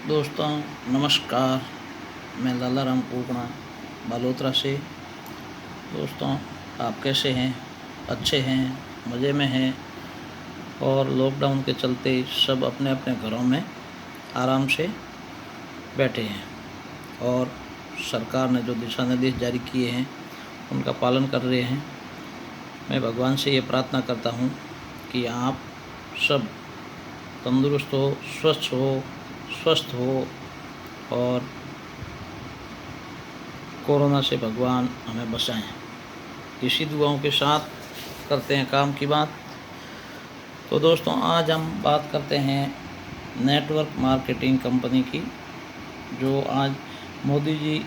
दोस्तों नमस्कार। मैं लाला राम कोकणा बालोतरा से। दोस्तों आप कैसे हैं? अच्छे हैं, मज़े में हैं। और लॉकडाउन के चलते सब अपने अपने घरों में आराम से बैठे हैं और सरकार ने जो दिशा निर्देश जारी किए हैं उनका पालन कर रहे हैं। मैं भगवान से ये प्रार्थना करता हूँ कि आप सब तंदुरुस्त हो, स्वस्थ हो और कोरोना से भगवान हमें बचाएं। इसी दुआओं के साथ करते हैं काम की बात। तो दोस्तों आज हम बात करते हैं नेटवर्क मार्केटिंग कंपनी की, जो आज मोदी जी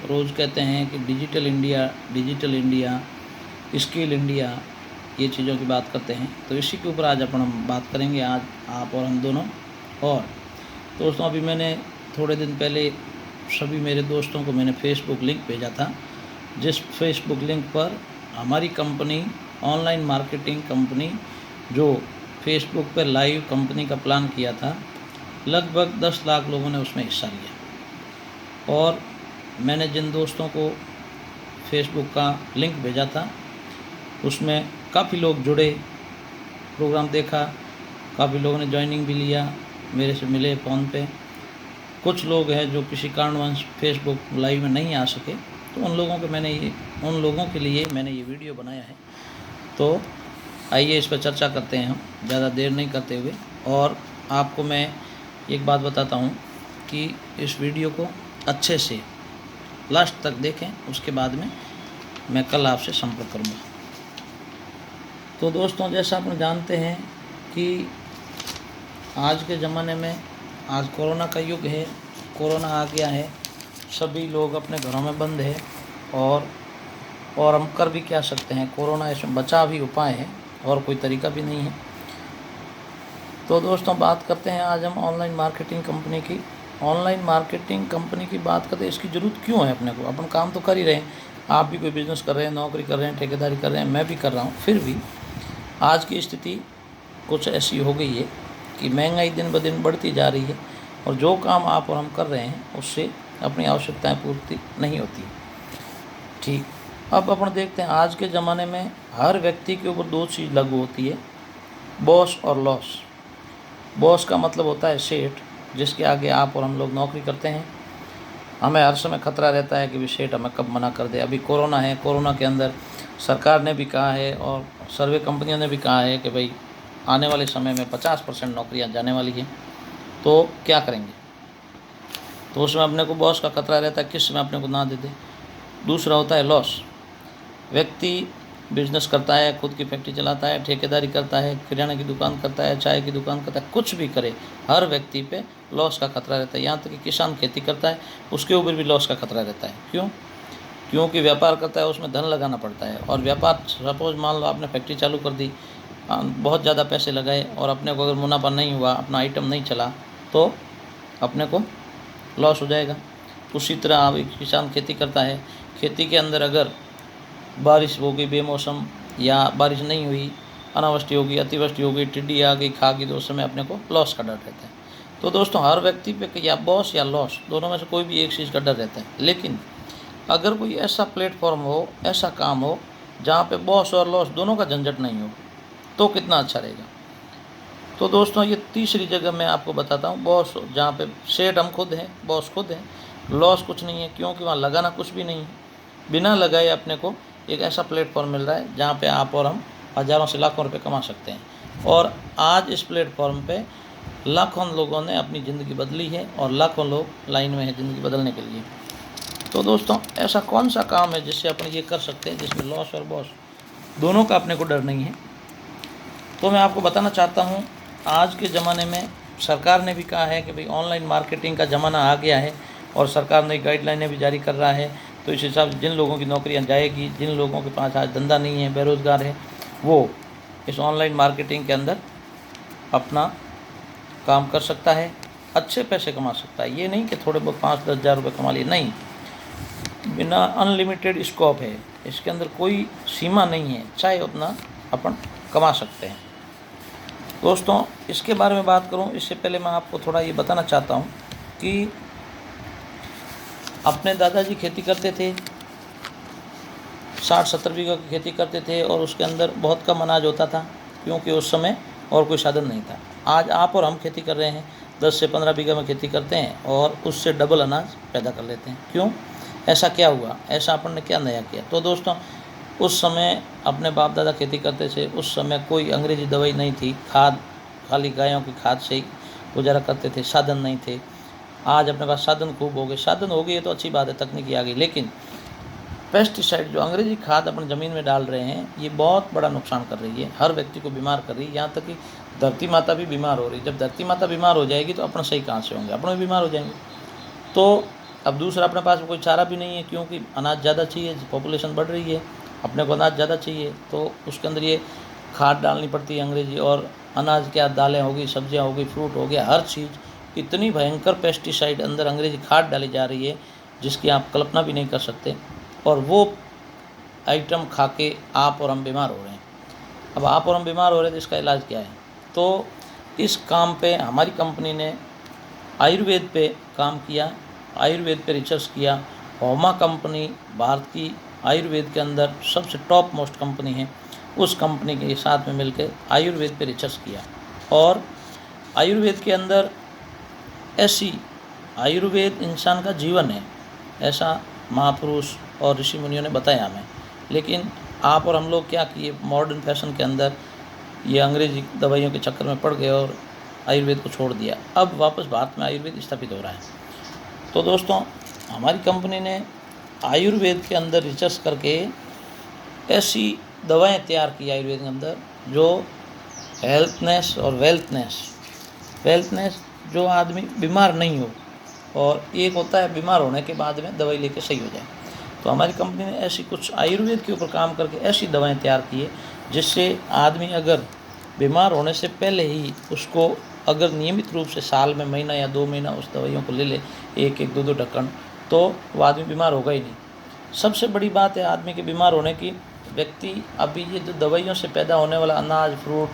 रोज़ कहते हैं कि डिजिटल इंडिया, स्किल इंडिया, ये चीज़ों की बात करते हैं। तो इसी के ऊपर आज हम बात करेंगे, आज आप और हम दोनों। और दोस्तों अभी मैंने थोड़े दिन पहले सभी मेरे दोस्तों को मैंने फेसबुक लिंक भेजा था, जिस फेसबुक लिंक पर हमारी कंपनी ऑनलाइन मार्केटिंग कंपनी जो फेसबुक पर लाइव कंपनी का प्लान किया था, लगभग 10 लाख लोगों ने उसमें हिस्सा लिया। और मैंने जिन दोस्तों को फेसबुक का लिंक भेजा था उसमें काफ़ी लोग जुड़े, प्रोग्राम देखा, काफ़ी लोगों ने ज्वाइनिंग भी लिया, मेरे से मिले फ़ोन पे। कुछ लोग हैं जो किसी कारणवश फेसबुक लाइव में नहीं आ सके, तो उन लोगों के लिए मैंने ये वीडियो बनाया है। तो आइए इस पर चर्चा करते हैं हम, ज़्यादा देर नहीं करते हुए। और आपको मैं एक बात बताता हूँ कि इस वीडियो को अच्छे से लास्ट तक देखें, उसके बाद में मैं कल आपसे संपर्क करूँगा। तो दोस्तों जैसा आप जानते हैं कि आज के ज़माने में आज कोरोना का युग है, कोरोना आ गया है, सभी लोग अपने घरों में बंद है और हम कर भी क्या सकते हैं। कोरोना इसमें बचाव ही उपाय है और कोई तरीका भी नहीं है। तो दोस्तों बात करते हैं आज हम ऑनलाइन मार्केटिंग कंपनी की। ऑनलाइन मार्केटिंग कंपनी की बात करते हैं, इसकी ज़रूरत क्यों है अपने को? अपन काम तो कर ही रहे हैं, आप भी कोई बिज़नेस कर रहे हैं, नौकरी कर रहे हैं, ठेकेदारी कर रहे हैं, मैं भी कर रहा हूँ। फिर भी आज की स्थिति कुछ ऐसी हो गई है कि महंगाई दिन ब दिन बढ़ती जा रही है और जो काम आप और हम कर रहे हैं उससे अपनी आवश्यकताएं पूर्ति नहीं होती। ठीक, अब अपन देखते हैं आज के ज़माने में हर व्यक्ति के ऊपर दो चीज़ लागू होती है, बॉस और लॉस। बॉस का मतलब होता है सेठ, जिसके आगे आप और हम लोग नौकरी करते हैं। हमें हर समय खतरा रहता है कि भी सेठ हमें कब मना कर दे। अभी कोरोना है, कोरोना के अंदर सरकार ने भी कहा है और सर्वे कंपनियों ने भी कहा है कि भाई आने वाले समय में 50% नौकरियां जाने वाली हैं, तो क्या करेंगे? तो उसमें अपने को बॉस का खतरा रहता है, किस समय अपने को ना दे दे। दूसरा होता है लॉस। व्यक्ति बिजनेस करता है, खुद की फैक्ट्री चलाता है, ठेकेदारी करता है, किराना की दुकान करता है, चाय की दुकान करता है, कुछ भी करे, हर व्यक्ति पे लॉस का खतरा रहता है। यहाँ तक कि किसान खेती करता है, उसके ऊपर भी लॉस का खतरा रहता है। क्यों? क्योंकि व्यापार करता है, उसमें धन लगाना पड़ता है। और व्यापार, सपोज मान लो आपने फैक्ट्री चालू कर दी, बहुत ज़्यादा पैसे लगाए और अपने को अगर मुनाफा नहीं हुआ, अपना आइटम नहीं चला, तो अपने को लॉस हो जाएगा। उसी तरह अब एक किसान खेती करता है, खेती के अंदर अगर बारिश हो गई बेमौसम, या बारिश नहीं हुई, अनावृष्टि हो गई, अतिवृष्टि हो गई, टिड्डी आ गई खा गई, तो उस समय अपने को लॉस का डर रहता है। तो दोस्तों हर व्यक्ति पे या बॉस या लॉस, दोनों में से कोई भी एक चीज़ का डर रहता है। लेकिन अगर कोई ऐसा प्लेटफॉर्म हो, ऐसा काम हो जहाँ पे बॉस और लॉस दोनों का झंझट नहीं हो, तो कितना अच्छा रहेगा। तो दोस्तों ये तीसरी जगह मैं आपको बताता हूँ, बॉस, जहाँ पे सेठ हम खुद हैं, बॉस खुद हैं, लॉस कुछ नहीं है, क्योंकि वहाँ लगाना कुछ भी नहीं है। बिना लगाए अपने को एक ऐसा प्लेटफॉर्म मिल रहा है जहाँ पे आप और हम हज़ारों से लाखों रुपए कमा सकते हैं। और आज इस प्लेटफॉर्म पे लाखों लोगों ने अपनी ज़िंदगी बदली है और लाखों लोग लाइन में हैं ज़िंदगी बदलने के लिए। तो दोस्तों ऐसा कौन सा काम है जिससे अपन ये कर सकते हैं, जिसमें लॉस और बॉस दोनों का अपने को डर नहीं है? तो मैं आपको बताना चाहता हूँ, आज के ज़माने में सरकार ने भी कहा है कि भाई ऑनलाइन मार्केटिंग का ज़माना आ गया है और सरकार ने गाइडलाइनें भी जारी कर रहा है। तो इस हिसाब से जिन लोगों की नौकरियां जाएगी, जिन लोगों के पास आज धंधा नहीं है, बेरोज़गार है, वो इस ऑनलाइन मार्केटिंग के अंदर अपना काम कर सकता है, अच्छे पैसे कमा सकता है। ये नहीं कि थोड़े बहुत 5-10 हज़ार रुपये कमा लिए, नहीं, बिना अनलिमिटेड स्कोप है, इसके अंदर कोई सीमा नहीं है, चाहे उतना अपन कमा सकते हैं। दोस्तों इसके बारे में बात करूं, इससे पहले मैं आपको थोड़ा ये बताना चाहता हूं कि अपने दादाजी खेती करते थे, 60-70 बीघा की खेती करते थे और उसके अंदर बहुत कम अनाज होता था, क्योंकि उस समय और कोई साधन नहीं था। आज आप और हम खेती कर रहे हैं, 10 से 15 बीघा में खेती करते हैं और उससे डबल अनाज पैदा कर लेते हैं। क्यों? ऐसा क्या हुआ? ऐसा अपन ने क्या नया किया? तो दोस्तों, उस समय अपने बाप दादा खेती करते थे, उस समय कोई अंग्रेजी दवाई नहीं थी, खाद खाली गायों की खाद से ही गुजारा करते थे, साधन नहीं थे। आज अपने पास साधन खूब हो गए, साधन हो गई है तो अच्छी बात है, तकनीकी आ गई, लेकिन पेस्टिसाइड जो अंग्रेजी खाद अपन ज़मीन में डाल रहे हैं, ये बहुत बड़ा नुकसान कर रही है, हर व्यक्ति को बीमार कर रही है, यहाँ तक कि धरती माता भी बीमार हो रही है। जब धरती माता बीमार हो जाएगी तो अपन सही कहाँ से होंगे? अपन भी बीमार हो जाएंगे। तो अब दूसरा, अपने पास कोई चारा भी नहीं है, क्योंकि अनाज ज़्यादा चाहिए, पॉपुलेशन बढ़ रही है, अपने को अनाज ज़्यादा चाहिए, तो उसके अंदर ये खाद डालनी पड़ती है अंग्रेजी। और अनाज क्या, दालें हो गई, सब्जियाँ हो गई, फ्रूट हो गया, हर चीज़ इतनी भयंकर पेस्टिसाइड अंदर अंग्रेजी खाद डाली जा रही है जिसकी आप कल्पना भी नहीं कर सकते, और वो आइटम खा के आप और हम बीमार हो रहे हैं। अब आप और हम बीमार हो रहे हैं तो इसका इलाज क्या है? तो इस काम पे हमारी कंपनी ने आयुर्वेद पे काम किया, आयुर्वेद पे रिसर्च किया। होमा कंपनी भारत की आयुर्वेद के अंदर सबसे टॉप मोस्ट कंपनी है, उस कंपनी के साथ में मिलकर आयुर्वेद पे रिसर्च किया। और आयुर्वेद के अंदर ऐसी, आयुर्वेद इंसान का जीवन है, ऐसा महापुरुष और ऋषि मुनियों ने बताया हमें। लेकिन आप और हम लोग क्या किए, मॉडर्न फैशन के अंदर ये अंग्रेजी दवाइयों के चक्कर में पड़ गए और आयुर्वेद को छोड़ दिया। अब वापस भारत में आयुर्वेद स्थापित हो रहा है। तो दोस्तों, हमारी कंपनी ने आयुर्वेद के अंदर रिसर्च करके ऐसी दवाएं तैयार की आयुर्वेद के अंदर जो हेल्थनेस और वेल्थनेस जो आदमी बीमार नहीं हो, और एक होता है बीमार होने के बाद में दवाई लेके सही हो जाए। तो हमारी कंपनी ने ऐसी कुछ आयुर्वेद के ऊपर काम करके ऐसी दवाएं तैयार की है जिससे आदमी अगर बीमार होने से पहले ही उसको अगर नियमित रूप से साल में महीना या 2 महीना उस दवाइयों को ले ले, 1-1, 2-2 ढक्कन, तो वो आदमी बीमार होगा ही नहीं। सबसे बड़ी बात है आदमी के बीमार होने की, व्यक्ति अभी ये जो दवाइयों से पैदा होने वाला अनाज, फ्रूट,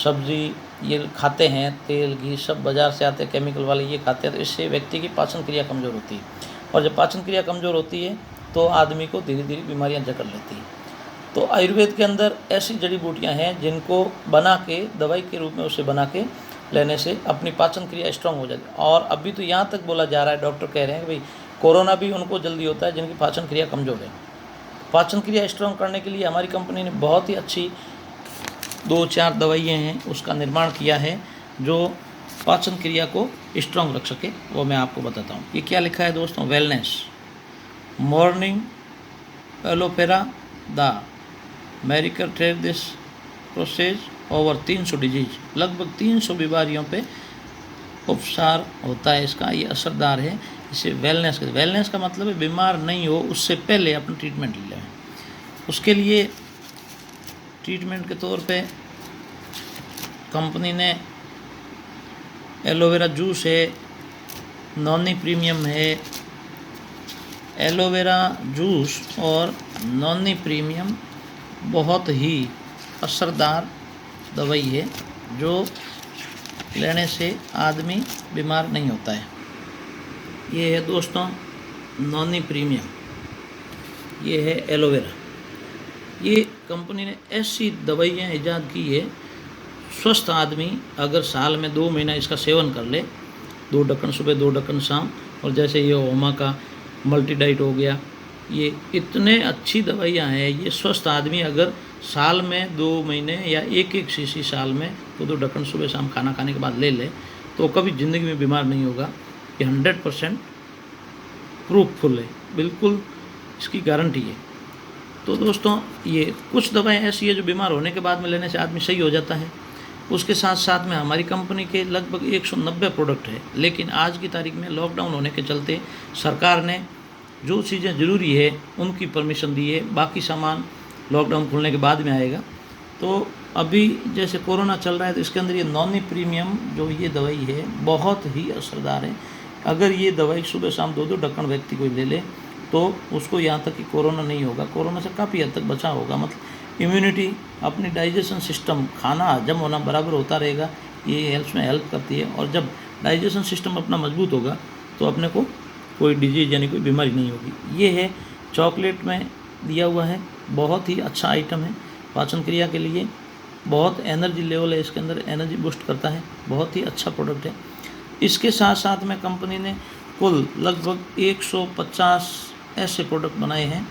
सब्जी ये खाते हैं, तेल घी सब बाज़ार से आते हैं केमिकल वाले, ये खाते हैं, तो इससे व्यक्ति की पाचन क्रिया कमज़ोर होती है, और जब पाचन क्रिया कमज़ोर होती है तो आदमी को धीरे धीरे बीमारियां जकड़ लेती हैं। तो आयुर्वेद के अंदर ऐसी जड़ी बूटियां हैं जिनको बना के दवाई के रूप में उसे बना के लेने से अपनी पाचन क्रिया स्ट्रांग हो जाती है। और अभी तो यहाँ तक बोला जा रहा है, डॉक्टर कह रहे हैं कि भाई कोरोना भी उनको जल्दी होता है जिनकी पाचन क्रिया कमज़ोर है। पाचन क्रिया स्ट्रांग करने के लिए हमारी कंपनी ने बहुत ही अच्छी 2-4 दवाइयाँ हैं उसका निर्माण किया है जो पाचन क्रिया को स्ट्रांग रख सके। वो मैं आपको बताता हूँ। ये क्या लिखा है दोस्तों? वेलनेस मॉर्निंग एलोपेरा the medical trade this process over 300 disease, लगभग 300 बीमारियों पे उपचार होता है इसका, ये असरदार है। इसे वेलनेस का मतलब है बीमार नहीं हो उससे पहले अपना ट्रीटमेंट ले लें। उसके लिए ट्रीटमेंट के तौर पे कंपनी ने एलोवेरा जूस है, नॉनी प्रीमियम है, एलोवेरा जूस और नॉनी प्रीमियम बहुत ही असरदार दवाई है जो लेने से आदमी बीमार नहीं होता है। ये है दोस्तों नॉनी प्रीमियम, ये है एलोवेरा। ये कंपनी ने ऐसी दवाइयाँ ईजाद की है, स्वस्थ आदमी अगर साल में 2 महीना इसका सेवन कर ले, 2 ढक्कन सुबह 2 ढक्कन शाम, और जैसे ये होमा का मल्टी डाइट हो गया, ये इतने अच्छी दवाइयाँ हैं। ये स्वस्थ आदमी अगर साल में 2 महीने या 1-1 शीशी साल में 2-2 ढक्कन सुबह शाम खाना खाने के बाद ले ले तो कभी ज़िंदगी में बीमार नहीं होगा। ये 100% प्रूफफुल है, बिल्कुल इसकी गारंटी है। तो दोस्तों, ये कुछ दवाएं ऐसी है जो बीमार होने के बाद में लेने से आदमी सही हो जाता है। उसके साथ साथ में हमारी कंपनी के लगभग 190 प्रोडक्ट है, लेकिन आज की तारीख में लॉकडाउन होने के चलते सरकार ने जो चीज़ें ज़रूरी है उनकी परमिशन दी है, बाकी सामान लॉकडाउन खुलने के बाद में आएगा। तो अभी जैसे कोरोना चल रहा है तो इसके अंदर ये नॉनी प्रीमियम जो ये दवाई है बहुत ही असरदार है। अगर ये दवाई सुबह शाम 2-2 ढक्कन व्यक्ति कोई ले ले तो उसको यहाँ तक कि कोरोना नहीं होगा, कोरोना से काफ़ी हद तक बचा होगा। मतलब इम्यूनिटी, अपनी डाइजेशन सिस्टम, खाना हजम होना बराबर होता रहेगा, ये हेल्थ में हेल्प करती है। और जब डाइजेशन सिस्टम अपना मजबूत होगा तो अपने को कोई डिजीज़ यानी कोई बीमारी नहीं होगी। ये है चॉकलेट में दिया हुआ है, बहुत ही अच्छा आइटम है पाचन क्रिया के लिए, बहुत एनर्जी लेवल है इसके अंदर, एनर्जी बूस्ट करता है, बहुत ही अच्छा प्रोडक्ट है। इसके साथ साथ में कंपनी ने कुल लगभग 150 ऐसे प्रोडक्ट बनाए हैं